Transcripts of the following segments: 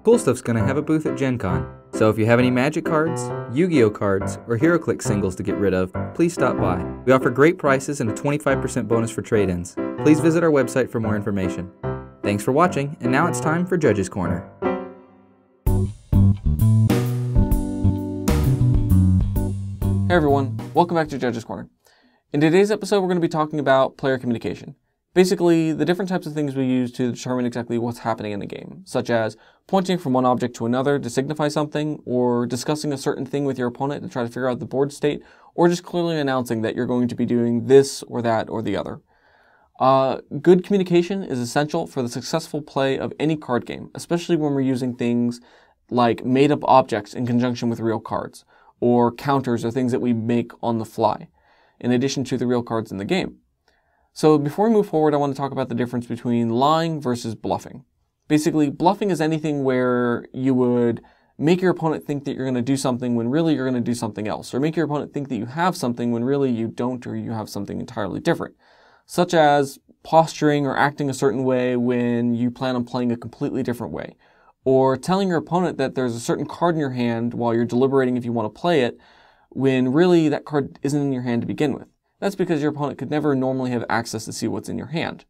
Cool Stuff's gonna have a booth at Gen Con, so if you have any Magic cards, Yu-Gi-Oh cards, or HeroClix singles to get rid of, please stop by. We offer great prices and a 25% bonus for trade-ins. Please visit our website for more information. Thanks for watching, and now it's time for Judges Corner. Hey everyone, welcome back to Judges Corner. In today's episode, we're going to be talking about player communication. Basically, the different types of things we use to determine exactly what's happening in the game, such as pointing from one object to another to signify something, or discussing a certain thing with your opponent to try to figure out the board state, or just clearly announcing that you're going to be doing this or that or the other. Good communication is essential for the successful play of any card game, especially when we're using things like made-up objects in conjunction with real cards, or counters or things that we make on the fly, in addition to the real cards in the game. So before we move forward, I want to talk about the difference between lying versus bluffing. Basically, bluffing is anything where you would make your opponent think that you're going to do something when really you're going to do something else, or make your opponent think that you have something when really you don't, or you have something entirely different, such as posturing or acting a certain way when you plan on playing a completely different way, or telling your opponent that there's a certain card in your hand while you're deliberating if you want to play it, when really that card isn't in your hand to begin with. That's because your opponent could never normally have access to see what's in your hand.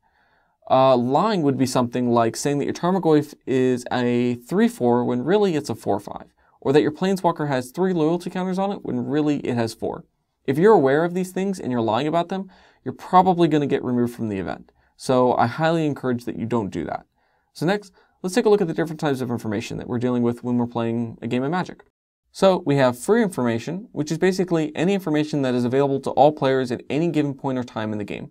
Lying would be something like saying that your Tarmogoyf is a 3/4 when really it's a 4/5, or that your Planeswalker has 3 loyalty counters on it when really it has 4. If you're aware of these things and you're lying about them, you're probably going to get removed from the event. So I highly encourage that you don't do that. So next, let's take a look at the different types of information that we're dealing with when we're playing a game of Magic. So we have free information, which is basically any information that is available to all players at any given point or time in the game.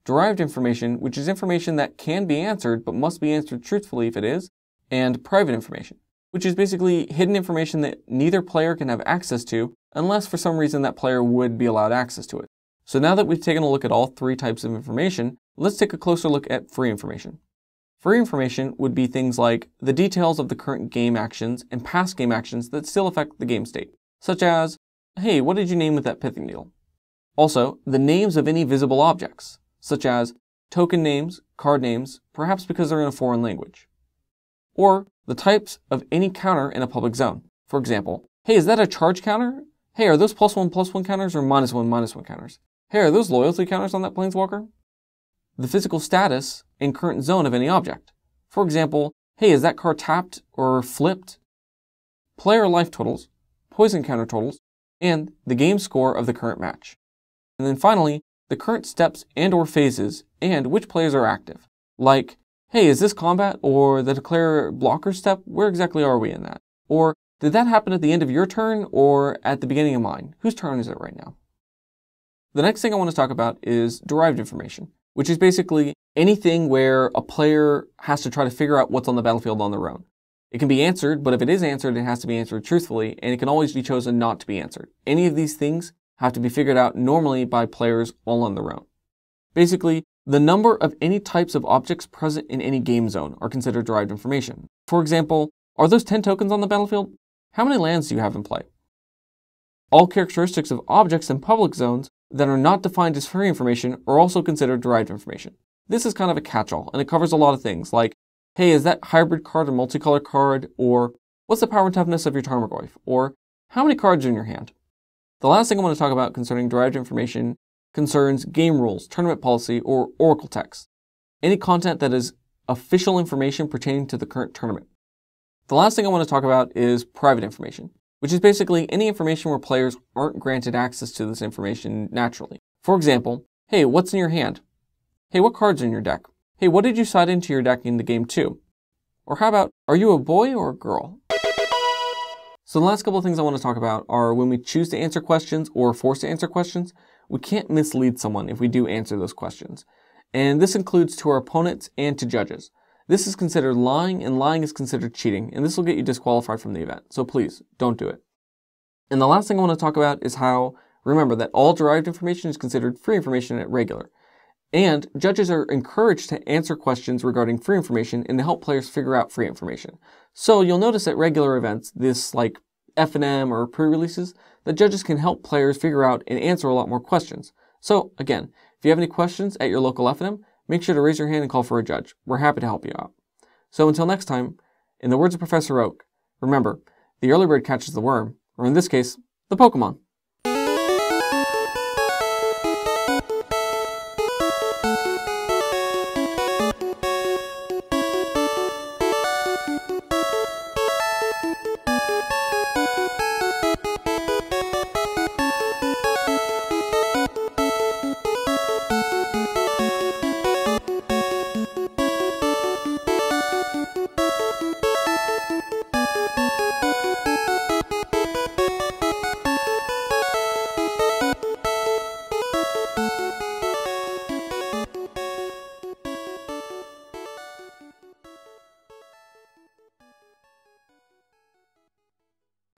Derived information, which is information that can be answered but must be answered truthfully if it is. And private information, which is basically hidden information that neither player can have access to unless for some reason that player would be allowed access to it. So now that we've taken a look at all three types of information, let's take a closer look at free information. Free information would be things like the details of the current game actions and past game actions that still affect the game state, such as, hey, what did you name with that pithing needle? Also, the names of any visible objects, such as token names, card names, perhaps because they're in a foreign language. Or the types of any counter in a public zone. For example, hey, is that a charge counter? Hey, are those +1/+1 counters or -1/-1 counters? Hey, are those loyalty counters on that Planeswalker? The physical status and current zone of any object. For example, hey, is that card tapped or flipped? Player life totals, poison counter totals, and the game score of the current match. And then finally, the current steps and or phases and which players are active. Like, hey, is this combat or the declare blocker step? Where exactly are we in that? Or did that happen at the end of your turn or at the beginning of mine? Whose turn is it right now? The next thing I want to talk about is derived information, which is basically anything where a player has to try to figure out what's on the battlefield on their own. It can be answered, but if it is answered, it has to be answered truthfully, and it can always be chosen not to be answered. Any of these things have to be figured out normally by players all on their own. Basically, the number of any types of objects present in any game zone are considered derived information. For example, are those 10 tokens on the battlefield? How many lands do you have in play? All characteristics of objects in public zones that are not defined as free information are also considered derived information. This is kind of a catch-all, and it covers a lot of things like, hey, is that hybrid card a multicolor card? Or what's the power and toughness of your Tarmogoyf? Or how many cards are in your hand? The last thing I want to talk about concerning derived information concerns game rules, tournament policy, or oracle text. Any content that is official information pertaining to the current tournament. The last thing I want to talk about is private information, which is basically any information where players aren't granted access to this information naturally. For example, hey, what's in your hand? Hey, what cards are in your deck? Hey, what did you side into your deck into game 2? Or how about, are you a boy or a girl? So the last couple of things I want to talk about are when we choose to answer questions or are forced to answer questions, we can't mislead someone if we do answer those questions. And this includes to our opponents and to judges. This is considered lying, and lying is considered cheating, and this will get you disqualified from the event. So please, don't do it. And the last thing I want to talk about is how, remember that all derived information is considered free information at regular. And judges are encouraged to answer questions regarding free information and to help players figure out free information. So you'll notice at regular events, this like F&M or pre-releases, that judges can help players figure out and answer a lot more questions. So again, if you have any questions at your local F&M, make sure to raise your hand and call for a judge. We're happy to help you out. So until next time, In the words of Professor Oak, remember, the early bird catches the worm, or in this case, the Pokemon.